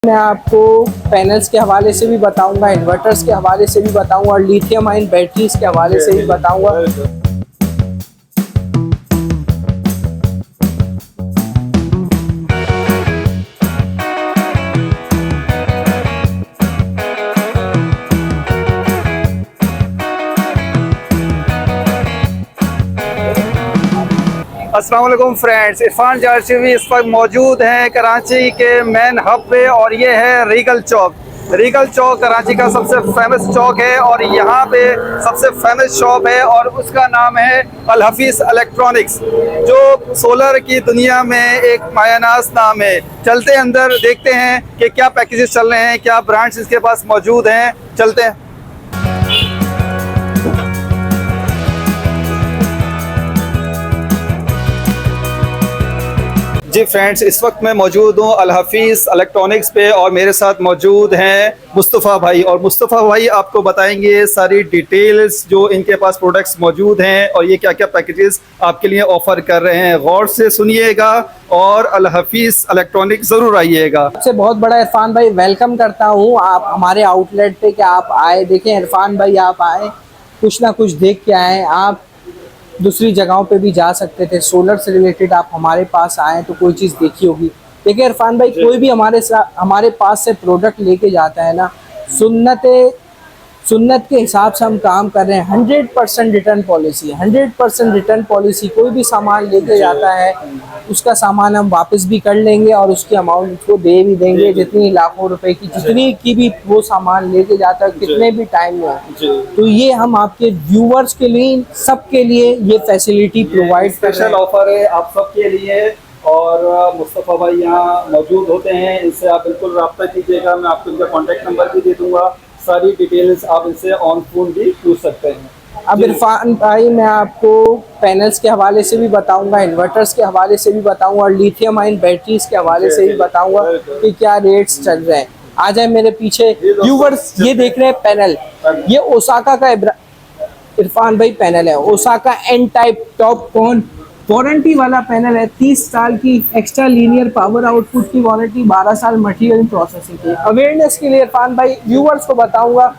मैं आपको पैनल्स के हवाले से भी बताऊंगा, इन्वर्टर्स के हवाले से भी बताऊंगा और लिथियम आयन बैटरीज के हवाले से भी बताऊंगा। अस्सलाम वालेकुम फ्रेंड्स, इरफान जारशीवी इस वक्त मौजूद हैं कराची के मेन हब पे और ये है रीगल चौक। रीगल चौक कराची का सबसे फेमस चौक है और यहाँ पे सबसे फेमस शॉप है और उसका नाम है अल हफीज़ इलेक्ट्रॉनिक्स, जो सोलर की दुनिया में एक मायानाज नाम है। चलते अंदर देखते हैं कि क्या पैकेजेस चल रहे हैं, क्या ब्रांड्स इसके पास मौजूद हैं। चलते हैं। जी फ्रेंड्स, इस वक्त मैं मौजूद हूँ अल हफीज़ इलेक्ट्रॉनिक्स पे और मेरे साथ मौजूद हैं मुस्तफ़ा भाई। और मुस्तफ़ा भाई आपको बताएंगे सारी डिटेल्स जो इनके पास प्रोडक्ट्स मौजूद हैं और ये क्या क्या पैकेजेस आपके लिए ऑफ़र कर रहे हैं। गौर से सुनिएगा और अल हफीज़ इलेक्ट्रॉनिक्स ज़रूर आइएगा। सबसे बहुत बड़ा इरफान भाई वेलकम करता हूँ आप हमारे आउटलेट पे, कि आप आए। देखें इरफान भाई, आप आए, कुछ ना कुछ देख के आए। आप दूसरी जगहों पे भी जा सकते थे, सोलर से रिलेटेड आप हमारे पास आए तो कोई चीज़ देखी होगी। देखिए इरफान भाई, कोई भी हमारे पास से प्रोडक्ट लेके जाता है ना, सुन्नत के हिसाब से हम काम कर रहे हैं। 100% रिटर्न पॉलिसी, 100% रिटर्न पॉलिसी। कोई भी सामान लेके जाता है उसका सामान हम वापस भी कर लेंगे और उसकी अमाउंट उसको दे भी देंगे, जितनी लाखों रुपए की जितनी की भी वो सामान लेके जाता है, कितने भी टाइम में। तो ये हम आपके व्यूवर्स के लिए, सबके लिए ये फैसिलिटी प्रोवाइड कर रहे हैं। स्पेशल ऑफर है आप सबके लिए और मुस्तफ़ा भाई यहाँ मौजूद होते हैं, इनसे आप बिल्कुल रब्ता कीजिएगा। मैं आपको इनका कॉन्टैक्ट नंबर भी दे दूँगा, सारी डिटेल्स आप इनसे ऑन फोन भी पूछ सकते हैं। अब इरफान भाई, मैं आपको पैनल्स के हवाले से भी बताऊंगा, इन्वर्टर्स के हवाले से भी बताऊंगा और लिथियम आयन बैटरीज के हवाले से भी बताऊंगा कि क्या रेट्स चल रहे हैं। आ जाए मेरे पीछे व्यूवर्स, ये देख रहे हैं पैनल, ये ओसाका का इरफान भाई पैनल है। Osaka N type TOPCon warranty वाला पैनल है। 30 साल की एक्स्ट्रा लीनियर पावर आउटपुट की वारंटी, 12 साल मटेरियल प्रोसेसिंग की। अवेयरनेस के लिए इरफान भाई व्यूवर्स को बताऊंगा,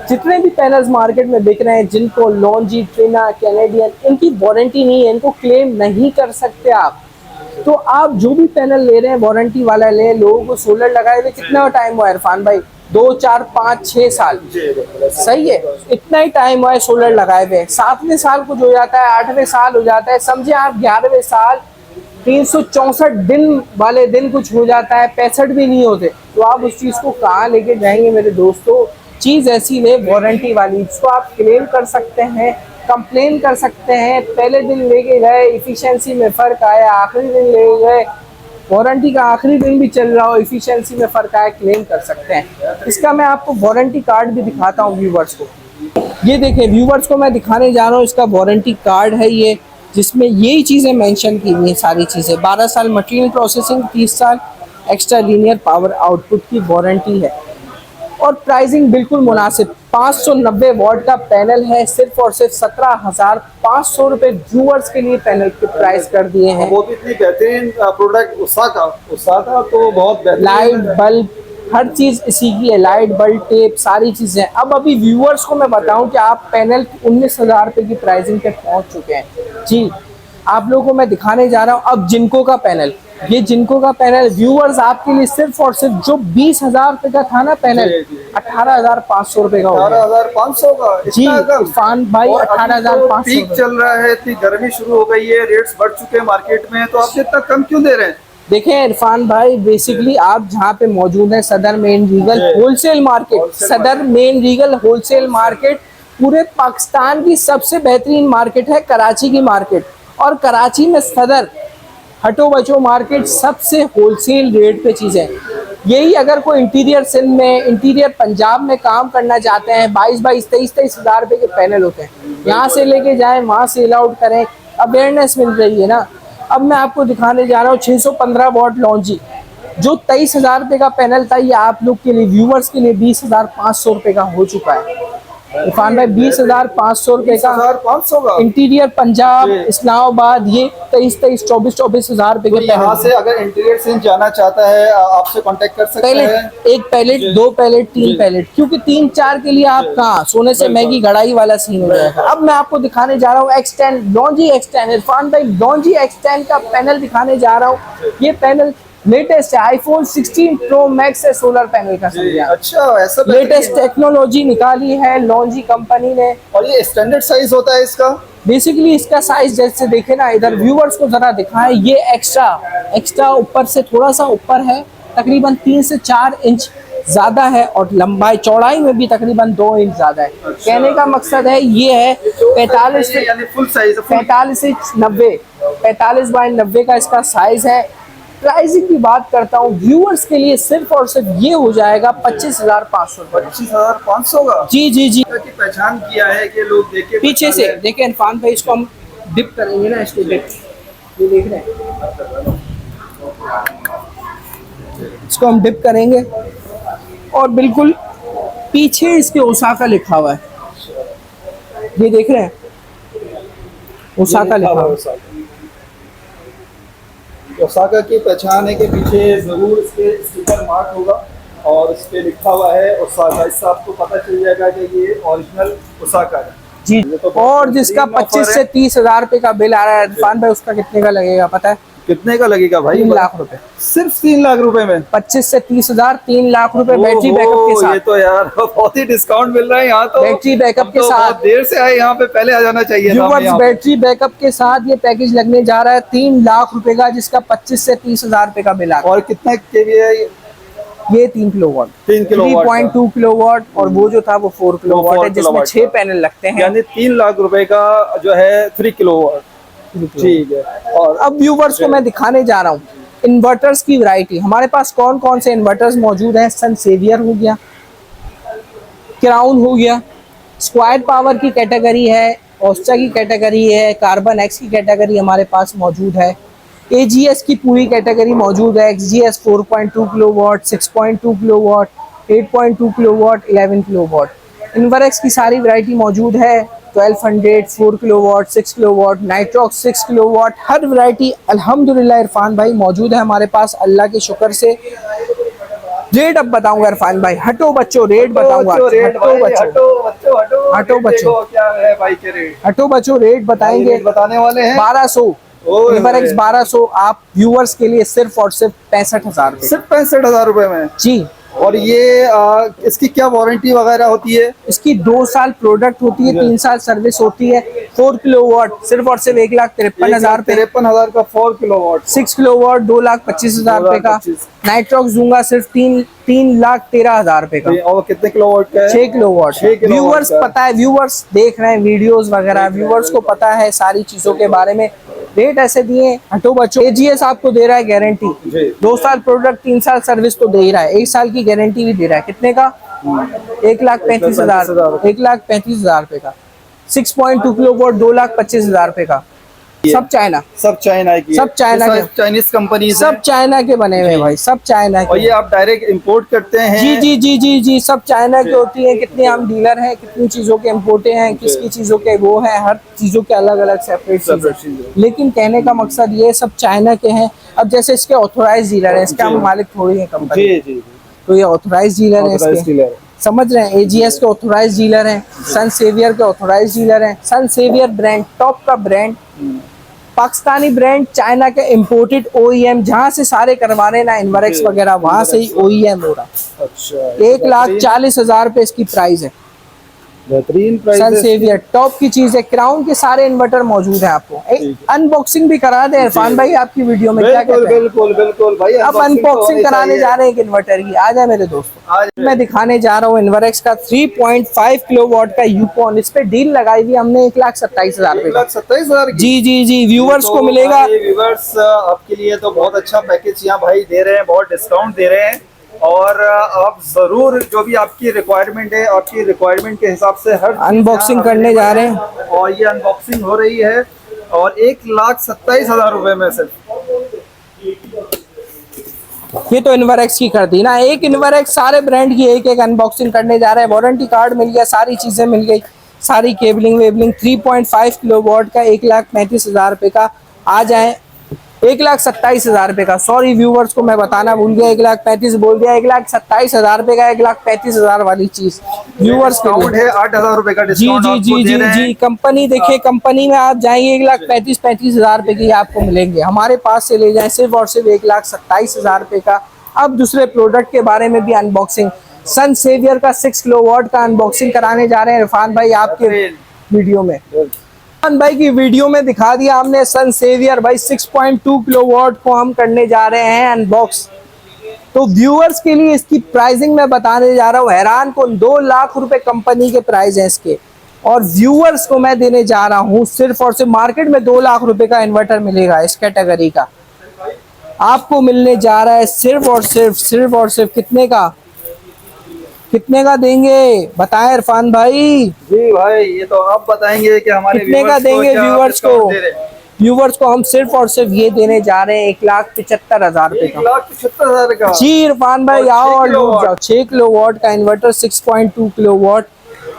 जितने भी पैनल्स मार्केट में बिक रहे हैं, जिनको लॉन्जी, ट्रिना, कैनेडियन, इनकी वारंटी नहीं है, इनको क्लेम नहीं कर सकते आप। तो आप जो भी पैनल ले रहे हैं वारंटी वाला ले। लोगों को सोलर लगाए हुए कितना टाइम हुआ है इरफान भाई? 2, 4, 5, 6 साल, सही है, इतना ही टाइम हुआ है सोलर लगाए हुए। 7वें साल कुछ हो जाता है, 8वें साल हो जाता है, समझे आप 11वें साल 364 दिन वाले दिन कुछ हो जाता है, 65 भी नहीं होते। तो आप उस चीज़ को कहाँ लेके जाएंगे मेरे दोस्तों? चीज़ ऐसी है वारंटी वाली, इसको आप क्लेम कर सकते हैं, कंप्लेन कर सकते हैं। पहले दिन लेके गए, इफिशियंसी में फ़र्क आया, आखिरी दिन ले गए, वारंटी का आखिरी दिन भी चल रहा हो, इफिशियंसी में फ़र्क आया, क्लेम कर सकते हैं। इसका मैं आपको वारंटी कार्ड भी दिखाता हूँ व्यूवर्स को। ये देखें, व्यूवर्स को मैं दिखाने जा रहा हूँ, इसका वारंटी कार्ड है ये, जिसमें यही चीज़ें मेंशन की हुई हैं, सारी चीज़ें। 12 साल मटेरियल प्रोसेसिंग, 30 साल एक्स्ट्रा लीनियर पावर आउटपुट की वारंटी है और प्राइसिंग बिल्कुल मुनासिब। 590 वॉट का पैनल है, सिर्फ और सिर्फ 17,500 रुपये व्यूअर्स के लिए पैनल के प्राइस कर दिए हैं। वो भी इतनी बेहतरीन प्रोडक्ट ओसाका तो बहुत बेहतरीन। लाइट बल्ब, हर चीज़ इसी की है, लाइट बल्ब, टेप, सारी चीज़ें। अब अभी व्यूअर्स को मैं बताऊं कि आप पैनल 19,000 रुपये की प्राइसिंग पे पहुंच चुके हैं। जी, आप लोगों को मैं दिखाने जा रहा हूं अब जिनको का पैनल। ये जिनको का पैनल व्यूअर्स आपके लिए सिर्फ और सिर्फ जो 20,000 रुपये का था ना पैनल, 18,500 रुपये का हो गया। 18,500 का? जी इरफान भाई, 18,500। पीक चल रहा है, इतनी गर्मी शुरू हो गई है, रेट्स बढ़ चुके हैं मार्केट में, तो आप इतना कम क्यों दे रहे हैं? देखें इरफान भाई, बेसिकली आप जहाँ पे मौजूद हैं, सदर मेन रीगल होलसेल मार्केट, सदर मेन रीगल होलसेल मार्केट पूरे पाकिस्तान की सबसे बेहतरीन मार्केट है, कराची की मार्केट। और कराची में सदर हटो बचो मार्केट सबसे होलसेल रेट पे चीज़ें। यही अगर कोई इंटीरियर सिंध में, इंटीरियर पंजाब में काम करना चाहते हैं, 22-22, 23-23 हज़ार रुपये के पैनल होते हैं, यहाँ से लेके जाएं, वहाँ सेल आउट करें, अवेयरनेस मिल रही है ना। अब मैं आपको दिखाने जा रहा हूँ 615 वॉट लॉन्जी, जो 23,000 रुपये का पैनल था, ये आप लोग के लिए, व्यूवर्स के लिए 20,500 रुपये का हो चुका है। इरफान भाई 20,500 रुपए का 20,500 का। इंटीरियर पंजाब जी। इस्लामाबाद, ये 24 हजार रुपए तो के यहाँ पैनल। से अगर इंटीरियर सीन जाना चाहता है आपसे कांटेक्ट कर सकते पैलेट, हैं। एक पैलेट, दो पैलेट, तीन पैलेट, क्योंकि 3-4 के लिए आप कहाँ सोने से महंगी गड़ाई वाला सीन हो जाएगा। अब मैं आपको दिखाने जा रहा हूँ X10 लॉन्जी X10। इरफान भाई लॉन्जी X10 का पैनल दिखाने जा रहा हूँ। ये पैनल लेटेस्ट है, आईफोन 16 प्रो मैक्स है सोलर पैनल का। समझा? अच्छा, ऐसा लेटेस्ट टेक्नोलॉजी निकाली है लॉन्जी कंपनी ने। और ये स्टैंडर्ड साइज होता है इसका। बेसिकली इसका साइज जैसे देखे ना, इधर व्यूवर्स को जरा दिखाएं, ये एक्स्ट्रा ऊपर से थोड़ा सा ऊपर है, तकरीबन 3 से 4 इंच ज्यादा है, और लंबाई चौड़ाई में भी तकरीबन 2 इंच ज्यादा है। कहने का मकसद है ये है 45 यानी फुल साइज, 45 बाय 90 का इसका साइज है। प्राइसिंग की बात करता हूँ व्यूअर्स के लिए, सिर्फ और सिर्फ ये हो जाएगा 25,500 रुपए। 25,500 का। जी जी जी। की पहचान किया है कि लोग देखे पीछे से देखें इरफान भाई, इसको हम डिप करेंगे ना, इसको डिप, ये देख रहे हैं, इसको हम डिप करेंगे और बिल्कुल पीछे इसके ओसाका लिखा हुआ है, ये देख रहे हैं, ओसाका लिखा हुआ है। ओसाका की पहचान है कि पीछे जरूर इसके स्टिकर मार्क होगा और इस पे लिखा हुआ है ओसाका। इससे आपको पता चल जाएगा कि ये ओरिजिनल ओसाका है जी। तो और जिसका 25 से 30 हजार रुपए का बिल आ रहा है इरफान भाई, उसका कितने का लगेगा पता है? कितने का लगेगा भाई? 3 लाख रुपए। सिर्फ 3 लाख रुपए में 25 से 30 हजार, 3 लाख रुपए बैटरी बैकअप के साथ। ये तो यार बहुत ही डिस्काउंट मिल रहा है यहाँ तो। बैटरी बैकअप के साथ। बहुत देर से आए यहाँ पे, पहले आ जाना चाहिए था। बैटरी बैकअप के साथ ये पैकेज लगने जा रहा है 3 लाख रुपए का, जिसका 25 से 30 हजार रुपए का बिल आता है। और कितना केवी है ये 3 किलोवाट, 3.2 किलोवाट, और वो जो था वो 4 किलोवाट है, जिसमें 6 पैनल लगते हैं। यानी 3 लाख रुपए का जो है 3 किलोवाट। ठीक है। और अब व्यूवर्स को मैं दिखाने जा रहा हूँ इन्वर्टर्स की वैरायटी। हमारे पास कौन कौन से इन्वर्टर्स मौजूद हैं। सन सेवियर हो गया, क्राउन हो गया, स्क्वायर पावर की कैटेगरी है, ओस्टा की कैटेगरी है, कार्बन एक्स की कैटेगरी हमारे पास मौजूद है, AGS की पूरी कैटेगरी मौजूद है, XGS 4.2 kilowatt, 6.2 kilowatt, 8.2 kilowatt, 11 kilowatt. Inverex की सारी वैरायटी मौजूद है, 1200, 4 किलोवाट, 6 किलोवाट, नाइट्रॉक्स 6 किलोवाट, हर वैरायटी अल्हम्दुलिल्लाह इरफान भाई मौजूद है हमारे पास, अल्लाह के शुक्र से। रेट अब बताऊंगा इरफान भाई, हटो बच्चों रेट बताऊंगा, हटो बच्चों, क्या है भाई के रेट? हटो बच्चों रेट बताएंगे, बताने वाले हैं 1200 इन्वरेक्स 1200 आप व्यूअर्स के लिए सिर्फ और सिर्फ 65,000 रुपए। सिर्फ 65,000 रुपए में जी। और ये इसकी क्या वारंटी वगैरह होती है? इसकी 2 साल प्रोडक्ट होती है, 3 साल सर्विस होती है। 4 किलोवाट सिर्फ और सिर्फ 1,53,000 रुपए, 53,000 का 4 किलोवाट। 6 किलोवाट 2,25,000 रुपए का। नाइट्रॉक्स दूंगा सिर्फ 3,13,000 रुपए का। और कितने किलोवाट का है? 6 किलोवाट। व्यूवर्स पता है, व्यूवर्स देख रहे हैं वीडियोस वगैरह, व्यूवर्स को पता है सारी चीजों के बारे में। रेट ऐसे दिए हटो बच्चों। AGS आपको दे रहा है गारंटी, 2 साल प्रोडक्ट, 3 साल सर्विस तो दे ही रहा है, 1 साल की गारंटी भी दे रहा है। कितने का? 1,35,000, 1,35,000 रुपए का। 6.2 किलोवाट 2,25,000 रुपए का। सब चाइना, सब चाइना की, सब चाइना के, चाइनीज कंपनी, सब चाइना के बने हुए भाई, सब चाइना के। और ये आप डायरेक्ट इंपोर्ट करते हैं? जी जी जी जी जी, सब चाइना के होती हैं। कितने हम डीलर हैं, कितनी चीजों के इम्पोर्टे हैं, किसकी चीजों के वो हैं, हर चीजों के अलग अलग सेपरेट चीजें। लेकिन कहने का मकसद ये सब चाइना के हैं। अब जैसे इसके ऑथोराइज डीलर हैं, इसके हम मालिक थोड़ी है कंपनी, तो ये ऑथोराइज डीलर है इसके, समझ रहे हैं। AGS के ऑथोराइज डीलर हैं, सन सेवियर के ऑथोराइज डीलर हैं। सन सेवियर ब्रांड टॉप का ब्रांड, पाकिस्तानी ब्रांड, चाइना के इम्पोर्टेड OEM, जहाँ से सारे करवा रहे ना इन्वरेक्स वगैरह, वहाँ से ही OEM हो रहा। अच्छा, 1,40,000 रुपए इसकी प्राइस है। बेहतरीन प्राइस सन सेवियर टॉप की चीज है। क्राउन के सारे इन्वर्टर मौजूद है। आपको अनबॉक्सिंग भी करा दे इरफान भाई आपकी वीडियो में, क्या कहते हैं? बिल्कुल बिल्कुल भाई, अब अनबॉक्सिंग कराने जा रहे हैं एक इन्वर्टर की। आ जाए मेरे दोस्तों, आज मैं दिखाने जा रहा हूँ इन्वरेक्स का 3.5 किलोवाट का यूकॉन। इस पे डील लगाई हुई हमने 1,27,000 रुपए। 1,27,000? जी जी जी, व्यूवर्स को मिलेगा। व्यूवर्स आपके लिए तो बहुत अच्छा पैकेज यहाँ भाई दे रहे हैं, बहुत डिस्काउंट दे रहे हैं। और आप जरूर जो भी आपकी रिक्वायरमेंट है, आपकी रिक्वायरमेंट के हिसाब से हर अनबॉक्सिंग करने जा रहे हैं। और ये अनबॉक्सिंग हो रही है और 1,27,000 रुपए में सिर्फ। ये तो इन्वरेक्स की कर दी ना, एक इन्वरेक्स सारे ब्रांड की एक एक अनबॉक्सिंग करने जा रहे हैं। वारंटी कार्ड मिल गया, सारी चीजें मिल गई, सारी केबलिंग वेबलिंग। 3.5 किलो वॉट का 1,35,000 रुपये का। आ जाए 1,27,000 रुपये का। सॉरी व्यूवर्स को मैं बताना भूल गया, 1,35,000 बोल दिया, 1,27,000 रुपये का 1,35,000 वाली चीज व्यूवर्स के डिस्काउंट लिए। है 8,000 रुपए का जी डिस्काउंट जी आपको जी दे जी रहे जी हैं। कंपनी देखिए, कंपनी में आप जाएंगे 1,35,000 रुपए की आपको मिलेंगे, हमारे पास से ले जाएं सिर्फ और सिर्फ 1,27,000 रुपए का। अब दूसरे प्रोडक्ट के बारे में भी अनबॉक्सिंग, सन सेवियर का 6 किलो वॉट का अनबॉक्सिंग कराने जा रहे हैं इरफान भाई आपके वीडियो में। इरफान भाई की वीडियो में दिखा दिया हमने सन सेवियर भाई 6.2 किलो वॉट को हम करने जा रहे हैं अनबॉक्स। तो व्यूअर्स के लिए इसकी प्राइसिंग मैं बताने जा रहा हूँ, हैरान को 2 लाख रुपए कंपनी के प्राइस हैं इसके, और व्यूअर्स को मैं देने जा रहा हूँ सिर्फ और सिर्फ, मार्केट में 2 लाख रुपए का इन्वर्टर मिलेगा इस कैटेगरी का, आपको मिलने जा रहा है सिर्फ और सिर्फ कितने का देंगे बताएं इरफान भाई। जी भाई, ये तो आप बताएंगे कि हमारे कितने का देंगे व्यूअर्स को? डिस्काउंट दे रहे हैं। व्यूवर्स को हम सिर्फ और सिर्फ ये देने जा रहे हैं 1,75,000 रुपए का। 1,75,000 का। जी इरफान भाई और आओ 6 और किलो लूट जाओ। 6 किलो वॉट का इन्वर्टर, 6.2 किलो वॉट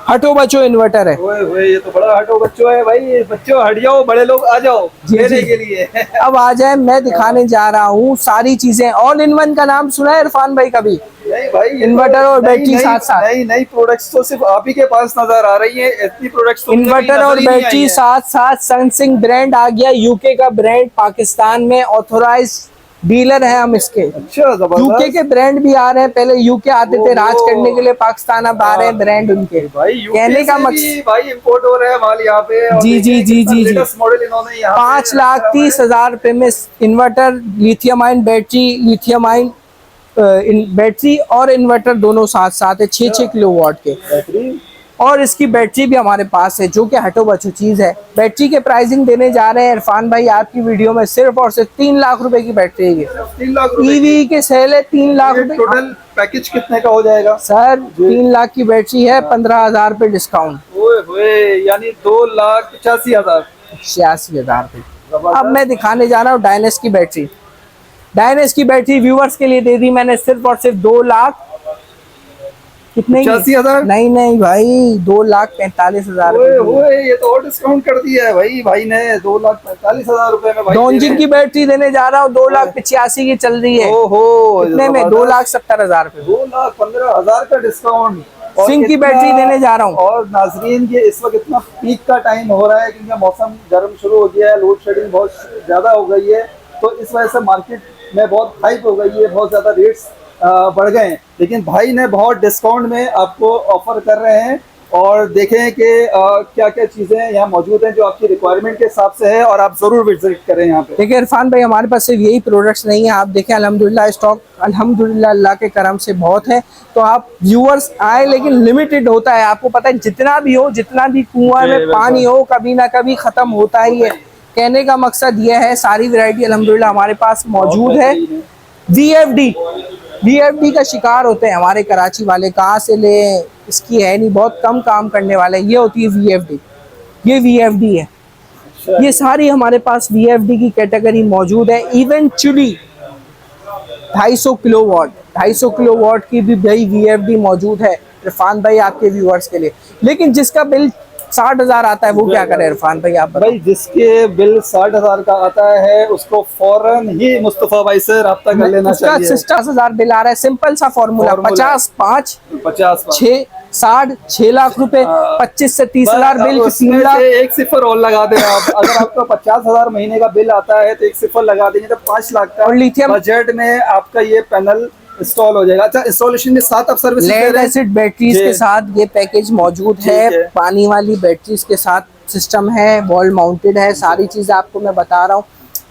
हटो बचो इन्वर्टर है। ओए ये तो बड़ा हटो बच्चों है भाई, बच्चों हट जाओ, बड़े लोग आ जाओ जी, लेने जी। के लिए। अब आ जाए, मैं दिखाने जा रहा हूँ सारी चीजें। ऑल इन वन का नाम सुना है इरफान भाई कभी? नहीं भाई, ये इन्वर्टर और बैटरी साथ साथ। नई प्रोडक्ट्स तो सिर्फ आप ही के पास नजर आ रही है, इतनी प्रोडक्ट्स तो मुझे कहीं इन्वर्टर नजर और ही नहीं आई बैटरी है। साथ साथ सनसिंग ब्रांड आ गया, यूके का ब्रांड, पाकिस्तान में ऑथोराइज डीलर है हम इसके। अच्छा, जबरदस्त। यूके के ब्रांड भी आ रहे हैं, पहले यूके आते थे राज ओहो। करने के लिए पाकिस्तान, अब आ रहे हैं ब्रांड उनके। भाई यूके कहने का से मकसद भी भाई इंपोर्ट हो रहा है माल यहाँ पे, और जी, जी, देखिए जी, कितना जी, जी। लेटेस्ट मॉडल इन्होंने यहाँ पे 5,30,000 रुपए में inverter, lithium ion battery, lithium ion battery और इन्वर्टर दोनों साथ साथ है, 6 किलो वॉट के। बैटरी। और इसकी बैटरी भी हमारे पास है, जो कि हटो बचो चीज है। बैटरी के प्राइसिंग देने जा रहे हैं इरफान भाई आपकी वीडियो में सिर्फ और सिर्फ 3 लाख रुपए की बैटरी है। 3 लाख रुपए ईवी के सेल है 3 लाख रुपए। टोटल पैकेज कितने का हो जाएगा सर 3 लाख की बैटरी है, 15,000 रुपए डिस्काउंट, ओए यानी 2,85,000। 86,000 रुपए। अब मैं दिखाने जा रहा हूँ डायनेस की बैटरी। डायनेस की बैटरी व्यूअर्स के लिए दे दी मैंने सिर्फ और सिर्फ 2 लाख कितने की? 85,000? नहीं भाई, 2,45,000 ओए ये तो और डिस्काउंट कर दिया है भाई ने, 2,45,000 रुपए में भाई डॉन्जिंग की बैटरी देने जा रहा हूँ, 2,85,000 की चल रही है। ओहो, कितने में? 2,70,000 रुपए। 2,15,000 का डिस्काउंट। और सिंह की कितना- बैटरी देने जा रहा हूँ। और नाजरीन, ये इस वक्त इतना पीक का टाइम हो रहा है क्योंकि मौसम गर्म शुरू हो गया है, लोड शेडिंग बहुत ज्यादा हो गई है, तो इस वजह से मार्केट में बहुत हाइप हो गई है, बहुत ज्यादा रेट्स बढ़ गए हैं। लेकिन भाई ने बहुत डिस्काउंट में आपको ऑफर कर रहे हैं, और देखें कि क्या क्या चीज़ें यहाँ मौजूद हैं जो आपकी रिक्वायरमेंट के हिसाब से है, और आप ज़रूर विजिट करें यहाँ पे। देखिए इरफान भाई, हमारे पास सिर्फ यही प्रोडक्ट्स नहीं है, आप देखें अल्हम्दुलिल्लाह स्टॉक अल्हम्दुलिल्लाह अल्लाह के करम से बहुत है। तो आप व्यूअर्स आए, लेकिन लिमिटेड होता है, आपको पता है जितना भी हो, जितना भी कुआं में पानी हो, कभी ना कभी ख़त्म होता ही है। कहने का मकसद ये है, सारी वैरायटी अल्हम्दुलिल्लाह हमारे पास मौजूद है। VFD का शिकार होते हैं हमारे कराची वाले, कहाँ से ले, इसकी है नहीं, बहुत कम काम करने वाले। ये होती है VFD, ये VFD है। ये सारी हमारे पास VFD की कैटेगरी मौजूद है। Eventually 250 kilo watt, 250 kilo watt की भी भाई VFD मौजूद है इरफान भाई आपके व्यूअर्स के लिए। लेकिन जिसका बिल 60,000 आता है वो क्या करे इरफान भाई आप बताओ? भाई जिसके बिल 60,000 का आता है उसको फौरन ही मुस्तफा भाई से राब्ता कर लेना चाहिए। 60,000 बिल आ रहा है, सिंपल सा फॉर्मूला, 50 5 50 6 60 6 लाख रुपए, 25 से 30,000 बिल, 3 लाख। एक सिफर और लगा देना आप। अगर आपका 50,000 महीने का बिल आता है तो एक सिफर लगा देंगे तो 5 लाख का और लिथियम बजट में आपका ये पैनल इंस्टॉल हो जाएगा। अच्छा, इंस्टॉलेशन में 7 आप सर्विस लेड एसिड बैटरीज के साथ ये पैकेज मौजूद है। पानी वाली बैटरीज के साथ सिस्टम है, वॉल माउंटेड है, सारी चीजें आपको मैं बता रहा हूँ।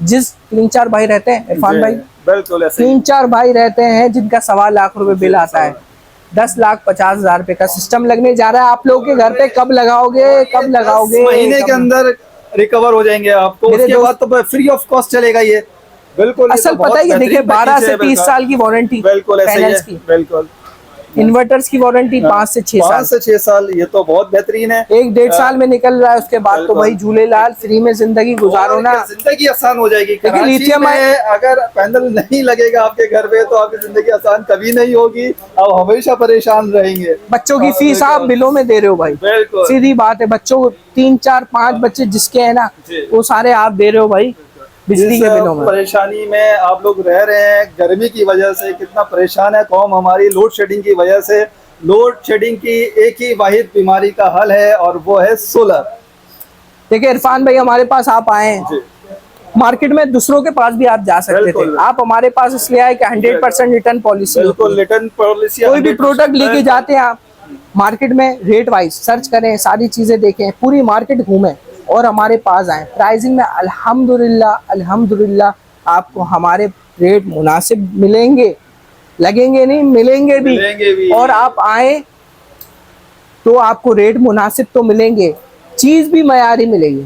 जिस 3-4 भाई रहते हैं इरफान भाई, बिल्कुल 3-4 भाई रहते हैं जिनका 1.25 लाख रुपए बिल आता है, 10,50,000 रुपए का सिस्टम लगने जा रहा है। आप लोगों के घर पे कब लगाओगे, कब लगाओगे? महीने के अंदर रिकवर हो जाएंगे आपको, उसके बाद तो फ्री ऑफ कॉस्ट चलेगा ये। बिल्कुल, असल पता है कि देखिए 12 से 30 साल की वारंटी बिल्कुल ऐसे ही है। की। बिल्कुल इन्वर्टर्स की वारंटी 5 से 6 साल। 5 से 6 साल, ये तो बहुत बेहतरीन है। 1-1.5 साल में निकल रहा है, उसके बाद तो बिल्कुल। भाई झूलेलाल फ्री में जिंदगी गुजारो ना। जिंदगी आसान हो जाएगी। देखिए, कराची लिथियम में अगर पैनल नहीं लगेगा आपके घर पे तो आपकी जिंदगी आसान कभी नहीं होगी, आप हमेशा परेशान रहेंगे। बच्चों की फीस आप बिलों में दे रहे हो भाई, बिल्कुल। सीधी बात है। बच्चों को 3, 4, 5 बच्चे जिसके है ना, जी। वो सारे आप दे रहे हो भाई बिजली के बिलों में। परेशानी में आप लोग रह रहे हैं, गर्मी की वजह से कितना परेशान है कौम हमारी, लोड शेडिंग की वजह से। लोड शेडिंग की एक ही वाहिद बीमारी का हल है और वो है सोलर। देखिए इरफान भाई, हमारे पास आप आए हैं, मार्केट में दूसरों के पास भी आप जा सकते थे, आप हमारे पास इसलिए आए कि 100% रिटर्न पॉलिसी। बिल्कुल, रिटर्न पॉलिसी। कोई भी प्रोडक्ट लेके जाते हैं आप मार्केट में, रेट वाइज सर्च करें, सारी चीजें देखें, पूरी मार्केट घूमें और हमारे पास आए। प्राइसिंग में अल्हम्दुलिल्लाह आपको हमारे रेट मुनासिब मिलेंगे, लगेंगे नहीं, मिलेंगे भी। और आप आए तो आपको रेट मुनासिब तो मिलेंगे, चीज़ भी मयारी मिलेगी।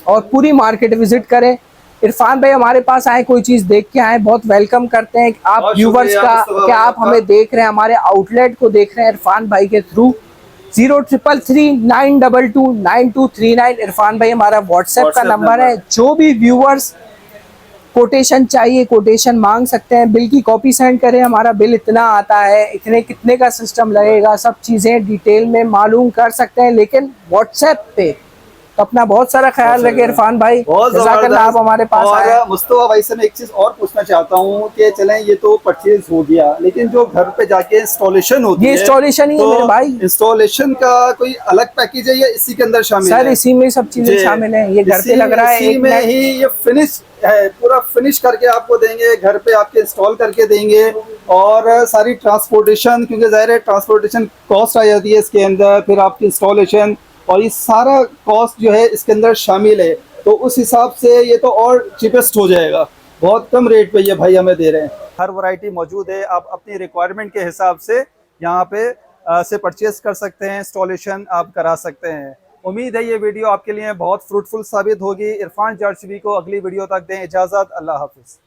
और पूरी मार्केट विजिट करें। इरफान भाई हमारे पास आए, कोई चीज़ देख के आए, बहुत वेलकम करते हैं आप व्यूवर्स का, क्या आप हमें देख रहे हैं, हमारे आउटलेट को देख रहे हैं इरफान भाई के थ्रू। 0333929239 इरफान भाई हमारा व्हाट्सएप का नंबर है। जो भी व्यूवर्स कोटेशन चाहिए, कोटेशन मांग सकते हैं, बिल की कॉपी सेंड करें, हमारा बिल इतना आता है, इतने कितने का सिस्टम लगेगा, सब चीज़ें डिटेल में मालूम कर सकते हैं, लेकिन व्हाट्सएप पे। तो अपना बहुत सारा ख्याल रखें इरफान भाई, जज़ाकल्लाह, आप हमारे पास आए। मुस्तफा भाई से मैं एक चीज और पूछना चाहता हूँ कि चलें ये तो परचेज हो गया, लेकिन जो घर पे जाके इंस्टॉलेशन होती है, ये इंस्टॉलेशन ही है मेरे भाई। इंस्टॉलेशन का कोई अलग पैकेज है या इसी के अंदर शामिल है? सर इसी में सब चीजें शामिल हैं, ये घर पे लग रहा है, इसी में ही ये फिनिश है, पूरा फिनिश करके आपको देंगे, घर पे आपके इंस्टॉल करके देंगे। और सारी ट्रांसपोर्टेशन, क्योंकि ज़ाहिर है ट्रांसपोर्टेशन कॉस्ट आ जाती है इसके अंदर, फिर आपकी इंस्टॉलेशन और ये सारा कॉस्ट जो है इसके अंदर शामिल है। तो उस हिसाब से ये तो और चीपेस्ट हो जाएगा, बहुत कम रेट पे ये भाई हमें दे रहे हैं। हर वैरायटी मौजूद है, आप अपनी रिक्वायरमेंट के हिसाब से यहाँ पे से परचेज कर सकते हैं, इंस्टॉलेशन आप करा सकते हैं। उम्मीद है ये वीडियो आपके लिए बहुत फ्रूटफुल साबित होगी। इरफान जारशवी को अगली वीडियो तक दें इजाज़त। अल्लाह हाफिज़।